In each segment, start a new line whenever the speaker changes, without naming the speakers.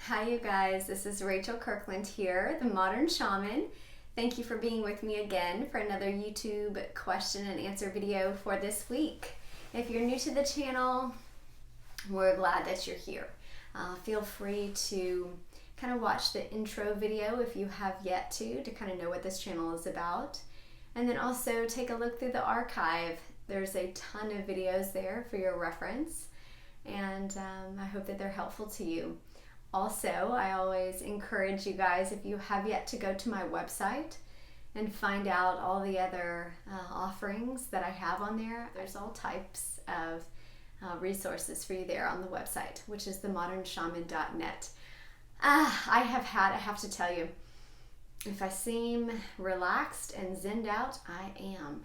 Hi you guys, this is Rachel Kirkland here, the Modern Shaman. Thank you for being with me again for another YouTube question and answer video for this week. If you're new to the channel, we're glad that you're here. Feel free to kind of watch the intro video if you have yet to kind of know what this channel is about. And then also take a look through the archive. There's a ton of videos there for your reference, and I hope that they're helpful to you. Also, I always encourage you guys, if you have yet to go to my website and find out all the other offerings that I have on there, there's all types of resources for you there on the website, which is themodernshaman.net. I have to tell you, if I seem relaxed and zenned out, I am.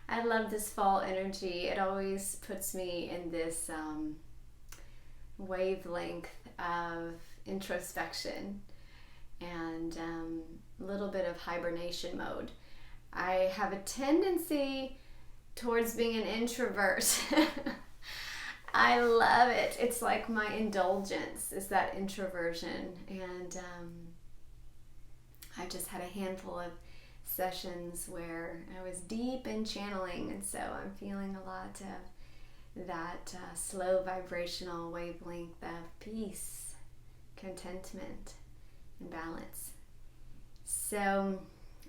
I love this fall energy. It always puts me in this wavelength of introspection and a little bit of hibernation mode. I have a tendency towards being an introvert. I love it. It's like my indulgence is that introversion, and I just had a handful of sessions where I was deep in channeling, and so I'm feeling a lot of that slow vibrational wavelength of peace, contentment, and balance. So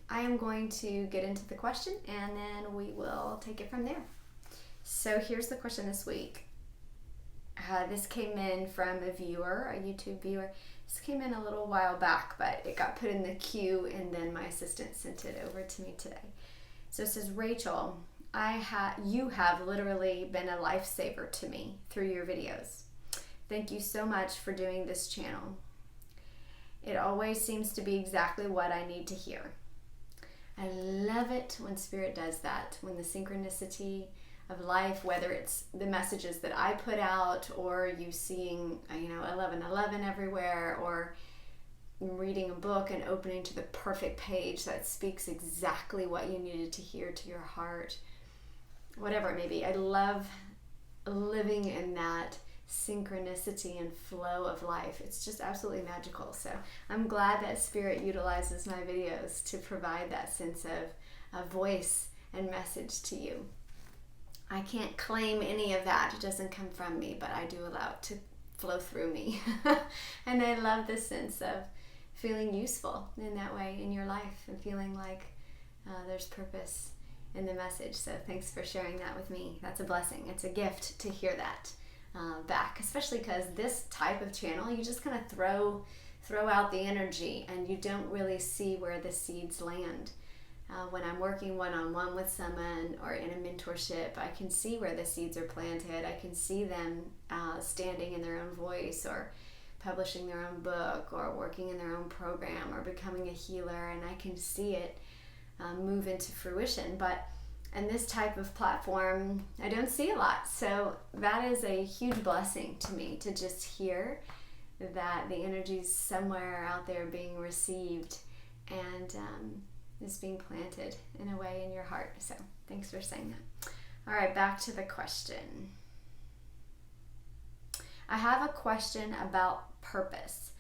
I am going to get into the question and then we will take it from there. So here's the question this week. This came in from a viewer, a YouTube viewer. This came in a little while back, but it got put in the queue and then my assistant sent it over to me today. So it says, Rachel, you have literally been a lifesaver to me through your videos. Thank you so much for doing this channel. It always seems to be exactly what I need to hear. I love it when Spirit does that, when the synchronicity of life, whether it's the messages that I put out or you seeing 11:11 everywhere, or reading a book and opening to the perfect page that speaks exactly what you needed to hear to your heart, whatever it may be. I love living in that synchronicity and flow of life. It's just absolutely magical. So I'm glad that Spirit utilizes my videos to provide that sense of a voice and message to you. I can't claim any of that. It doesn't come from me, but I do allow it to flow through me. And I love the sense of feeling useful in that way in your life and feeling like there's purpose in the message. So thanks for sharing that with me. That's a blessing. It's a gift to hear that back, especially because this type of channel, you just kind of throw out the energy and you don't really see where the seeds land. When I'm working one-on-one with someone or in a mentorship, I can see where the seeds are planted. I can see them standing in their own voice, or publishing their own book, or working in their own program, or becoming a healer, and I can see it move into fruition. But in this type of platform, I don't see a lot. So that is a huge blessing to me, to just hear that the energy's somewhere out there being received and is being planted in a way in your heart. So thanks for saying that. All right, back to the question. I have a question about purpose.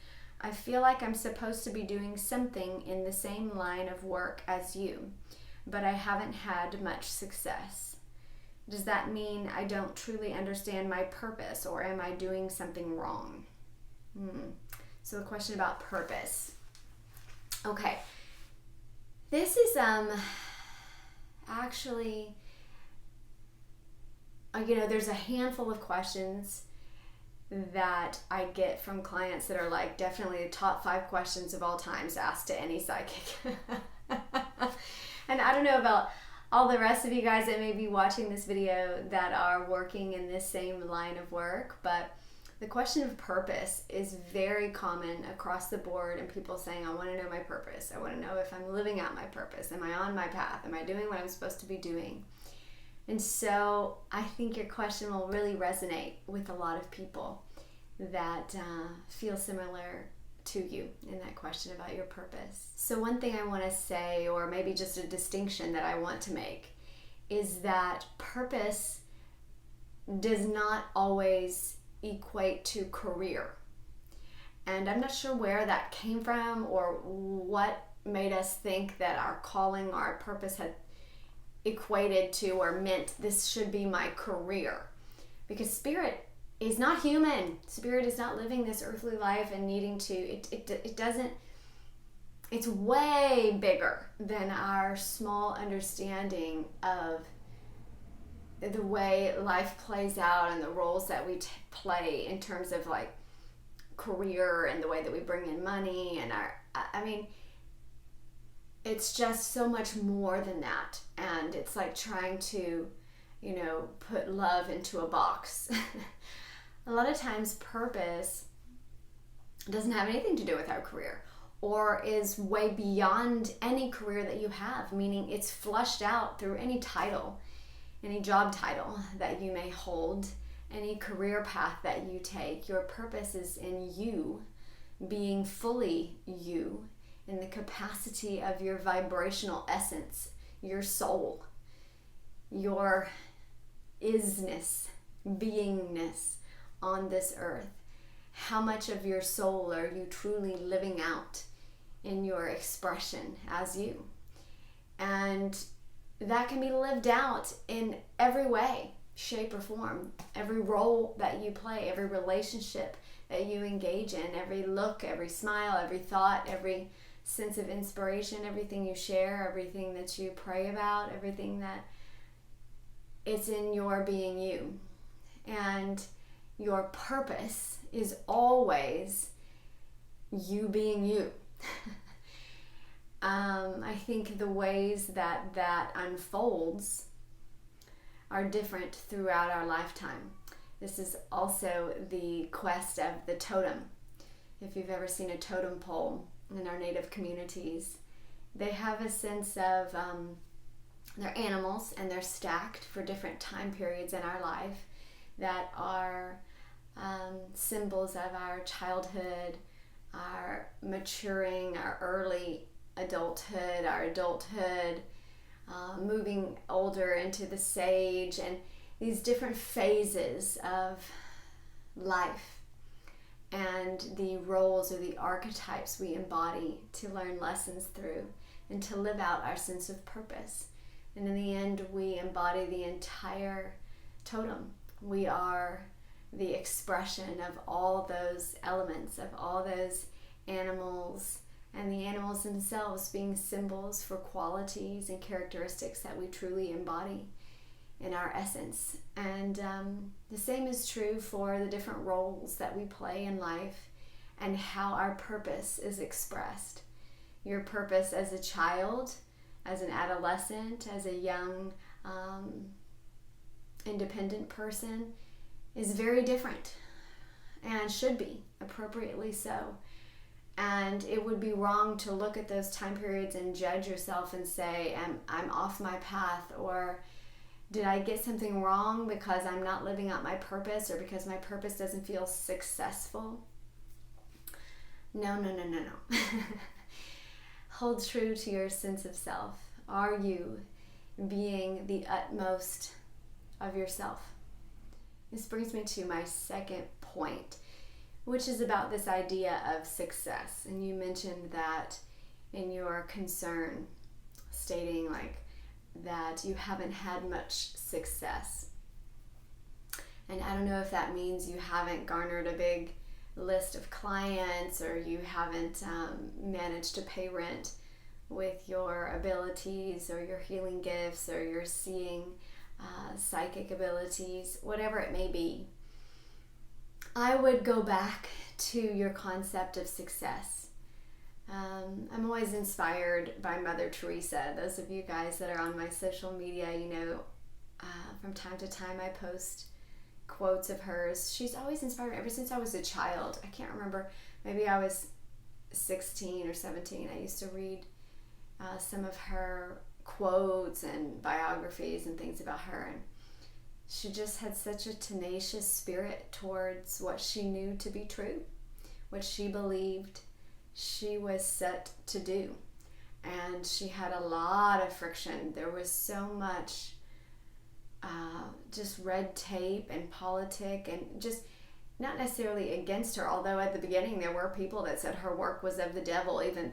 I feel like I'm supposed to be doing something in the same line of work as you, but I haven't had much success. Does that mean I don't truly understand my purpose, or am I doing something wrong? So the question about purpose. Okay. This is actually, there's a handful of questions that I get from clients that are like definitely the top 5 questions of all times asked to any psychic. And I don't know about all the rest of you guys that may be watching this video that are working in this same line of work, but the question of purpose is very common across the board, and people saying, I want to know my purpose. I want to know if I'm living out my purpose. Am I on my path? Am I doing what I'm supposed to be doing? And so I think your question will really resonate with a lot of people that feel similar to you in that question about your purpose. So one thing I want to say, or maybe just a distinction that I want to make, is that purpose does not always equate to career. And I'm not sure where that came from or what made us think that our calling or our purpose had equated to or meant this should be my career. Because spirit is not human. Spirit is not living this earthly life and needing to, it doesn't, it's way bigger than our small understanding of the way life plays out and the roles that we play in terms of like career and the way that we bring in money and it's just so much more than that. And it's like trying to, put love into a box. A lot of times purpose doesn't have anything to do with our career or is way beyond any career that you have, meaning it's flushed out through any title, any job title that you may hold, any career path that you take. Your purpose is in you, being fully you, in the capacity of your vibrational essence, your soul, your isness, beingness on this earth. How much of your soul are you truly living out in your expression as you? And that can be lived out in every way, shape, or form. Every role that you play, every relationship that you engage in, every look, every smile, every thought, every sense of inspiration, everything you share, everything that you pray about, everything that it's in your being you. And your purpose is always you being you. I think the ways that unfolds are different throughout our lifetime. This is also the quest of the totem. If you've ever seen a totem pole in our native communities, they have a sense of they're animals and they're stacked for different time periods in our life that are symbols of our childhood, our maturing, our early adulthood, our adulthood, moving older into the sage, and these different phases of life and the roles or the archetypes we embody to learn lessons through and to live out our sense of purpose. And in the end, we embody the entire totem. We are the expression of all those elements, of all those animals, and the animals themselves being symbols for qualities and characteristics that we truly embody in our essence. And the same is true for the different roles that we play in life and how our purpose is expressed. Your purpose as a child, as an adolescent, as a young independent person is very different and should be, appropriately so. And it would be wrong to look at those time periods and judge yourself and say, I'm off my path, or did I get something wrong because I'm not living out my purpose, or because my purpose doesn't feel successful. No. Hold true to your sense of self. Are you being the utmost of yourself? This brings me to my second point, which is about this idea of success. And you mentioned that in your concern, stating like that you haven't had much success. And I don't know if that means you haven't garnered a big list of clients, or you haven't managed to pay rent with your abilities or your healing gifts or your seeing psychic abilities, whatever it may be. I would go back to your concept of success. I'm always inspired by Mother Teresa. Those of you guys that are on my social media, from time to time I post quotes of hers. She's always inspired me ever since I was a child. I can't remember, maybe I was 16 or 17. I used to read some of her quotes and biographies and things about her, and she just had such a tenacious spirit towards what she knew to be true, what she believed she was set to do. And she had a lot of friction. There was so much just red tape and politic, and just not necessarily against her, although at the beginning there were people that said her work was of the devil, even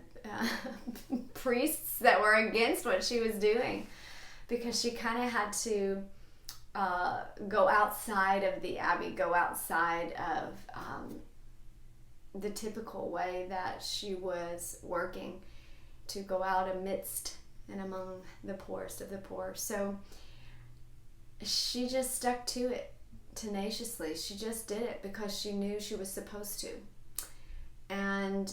priests that were against what she was doing, because she kind of had to go outside of the abbey, go outside of the typical way that she was working, to go out amidst and among the poorest of the poor. So she just stuck to it tenaciously. She just did it because she knew she was supposed to. And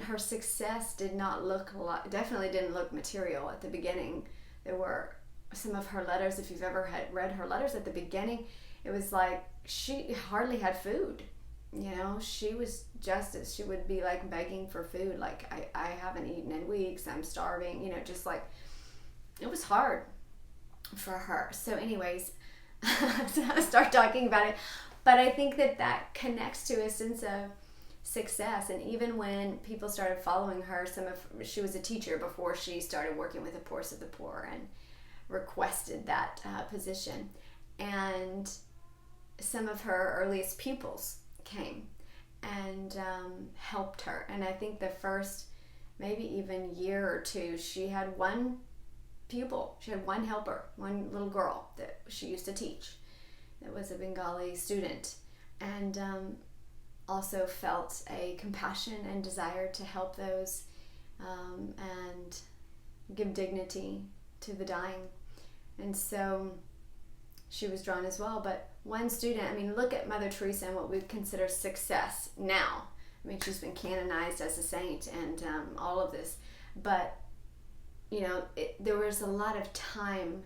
her success did not look definitely didn't look material at the beginning. There were some of her letters, if you've ever read her letters at the beginning, it was like she hardly had food. She was she would be like begging for food, like, I haven't eaten in weeks, I'm starving, just like, it was hard for her. So anyways, I start talking about it, but I think that connects to a sense of success. And even when people started following her, she was a teacher before she started working with the poorest of the poor and requested that position. And some of her earliest pupils came and helped her. And I think the first maybe even year or two, she had one pupil. She had one helper, one little girl that she used to teach. That was a Bengali student, and also felt a compassion and desire to help those and give dignity to the dying. And so she was drawn as well. But one student, look at Mother Teresa and what we consider success now. She's been canonized as a saint and all of this. But, there was a lot of time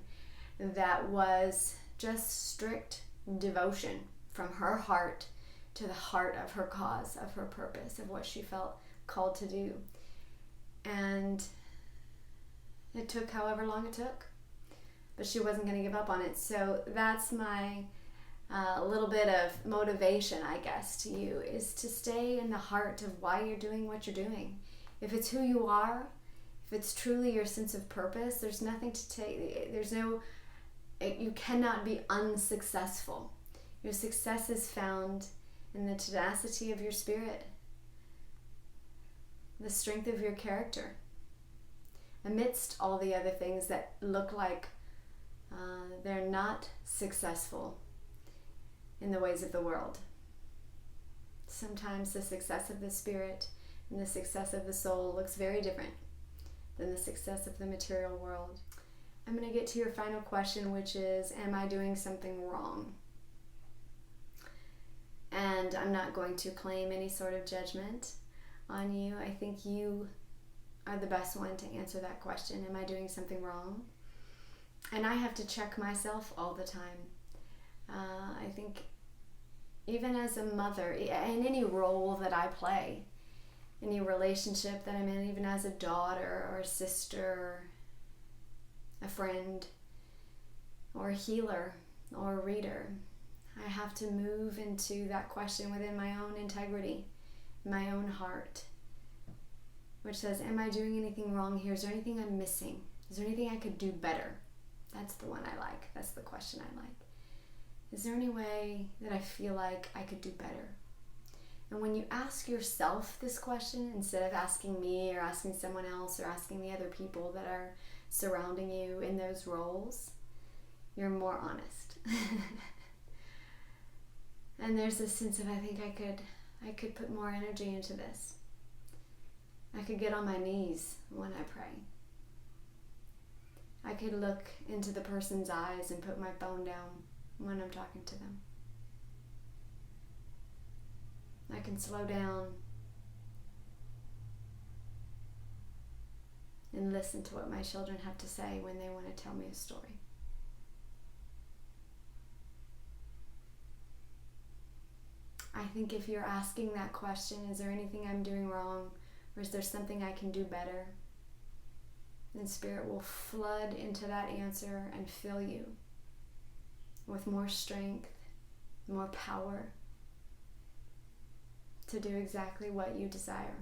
that was just strict devotion from her heart to the heart of her cause, of her purpose, of what she felt called to do. And it took however long it took, but she wasn't going to give up on it. So that's my little bit of motivation, I guess, to you, is to stay in the heart of why you're doing what you're doing. If it's who you are, if it's truly your sense of purpose, there's nothing to take. You cannot be unsuccessful. Your success is found in the tenacity of your spirit, the strength of your character, amidst all the other things that look like they're not successful in the ways of the world. Sometimes the success of the spirit and the success of the soul looks very different than the success of the material world. I'm going to get to your final question, which is, am I doing something wrong? And I'm not going to claim any sort of judgment on you. I think you are the best one to answer that question. Am I doing something wrong? And I have to check myself all the time. I think even as a mother, in any role that I play, any relationship that I'm in, even as a daughter or a sister, a friend, or a healer, or a reader, I have to move into that question within my own integrity, my own heart, which says, am I doing anything wrong here? Is there anything I'm missing? Is there anything I could do better? That's the one I like. That's the question I like. Is there any way that I feel like I could do better? And when you ask yourself this question, instead of asking me or asking someone else or asking the other people that are surrounding you in those roles, you're more honest. And there's this sense of, I think I could put more energy into this. I could get on my knees when I pray. I could look into the person's eyes and put my phone down when I'm talking to them. I can slow down and listen to what my children have to say when they want to tell me a story. I think if you're asking that question, is there anything I'm doing wrong, or is there something I can do better, then Spirit will flood into that answer and fill you with more strength, more power to do exactly what you desire,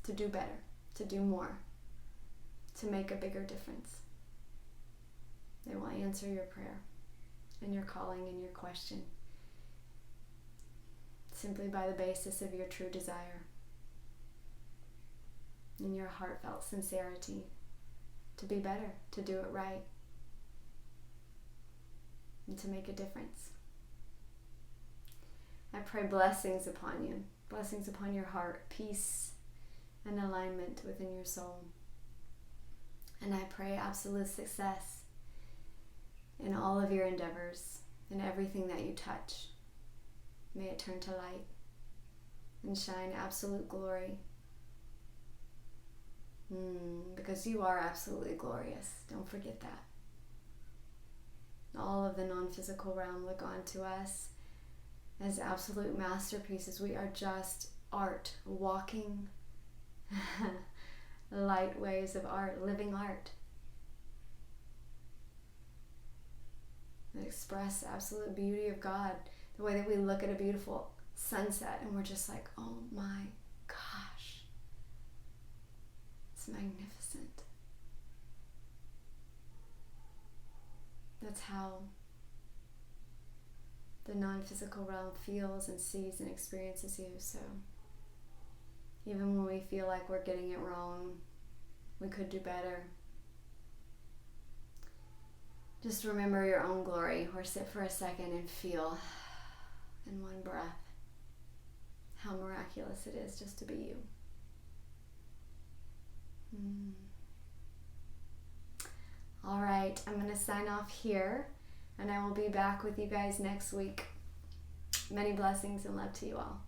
to do better, to do more, to make a bigger difference. They will answer your prayer and your calling and your question. simply by the basis of your true desire and your heartfelt sincerity to be better, to do it right, and to make a difference. I pray blessings upon you, blessings upon your heart, peace and alignment within your soul. And I pray absolute success in all of your endeavors, in everything that you touch. May it turn to light and shine absolute glory. Because you are absolutely glorious. Don't forget that. All of the non-physical realm look onto us as absolute masterpieces. We are just art, walking light waves of art, living art that express absolute beauty of God. The way that we look at a beautiful sunset and we're just like, oh my gosh, it's magnificent. That's how the non-physical realm feels and sees and experiences you. So even when we feel like we're getting it wrong, we could do better, just remember your own glory, or sit for a second and feel in one breath how miraculous it is just to be you. All right, I'm going to sign off here, and I will be back with you guys next week. Many blessings and love to you all.